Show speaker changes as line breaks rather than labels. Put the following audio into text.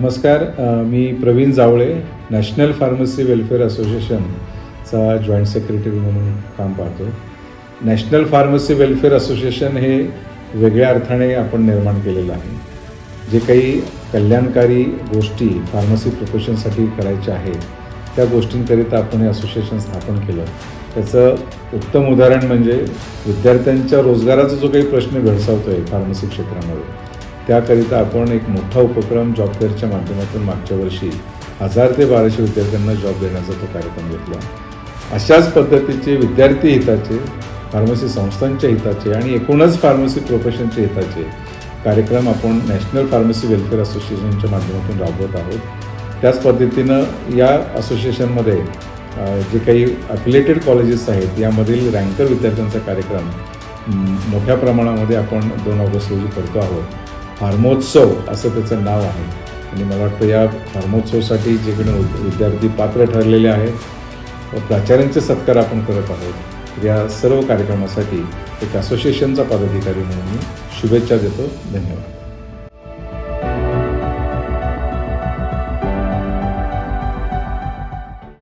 नमस्कार. मी Praveen Javale, national pharmacy welfare असोसिएशनचा जॉईंट सेक्रेटरी म्हणून काम पाहतो. नॅशनल फार्मसी वेलफेअर असोसिएशन हे वेगळ्या अर्थाने आपण निर्माण केलेलं आहे. जे काही कल्याणकारी गोष्टी फार्मसी प्रोफेशनसाठी करायच्या आहेत त्या गोष्टींकरिता आपण हे असोसिएशन स्थापन केलं. त्याचं उत्तम उदाहरण म्हणजे विद्यार्थ्यांच्या रोजगाराचा जो काही प्रश्न भेडसावतो आहे फार्मसी क्षेत्रामध्ये, त्याकरिता आपण एक मोठा उपक्रम जॉब फेअरच्या माध्यमातून मागच्या वर्षी 1000 ते 1200 विद्यार्थ्यांना जॉब देण्याचा तो कार्यक्रम घेतला. अशाच पद्धतीचे विद्यार्थी हिताचे, फार्मसी संस्थांच्या हिताचे आणि एकूणच फार्मसी प्रोफेशनच्या हिताचे कार्यक्रम आपण नॅशनल फार्मसी वेलफेअर असोसिएशनच्या माध्यमातून राबवत आहोत. त्याच पद्धतीनं या असोसिएशनमध्ये जे काही अफिलिएटेड कॉलेजेस आहेत यामधील रँकर विद्यार्थ्यांचा कार्यक्रम मोठ्या प्रमाणामध्ये आपण 2 ऑगस्ट रोजी करतो आहोत. फार्मोत्सव असं त्याचं नाव आहे आणि मला वाटतं या फार्मोत्सवसाठी जे काही विद्यार्थी पात्र ठरलेले आहेत, प्राचार्यांचे सत्कार आपण करत आहोत. या सर्व कार्यक्रमासाठी एक असोसिएशनचा पदाधिकारी म्हणून मी शुभेच्छा देतो. धन्यवाद.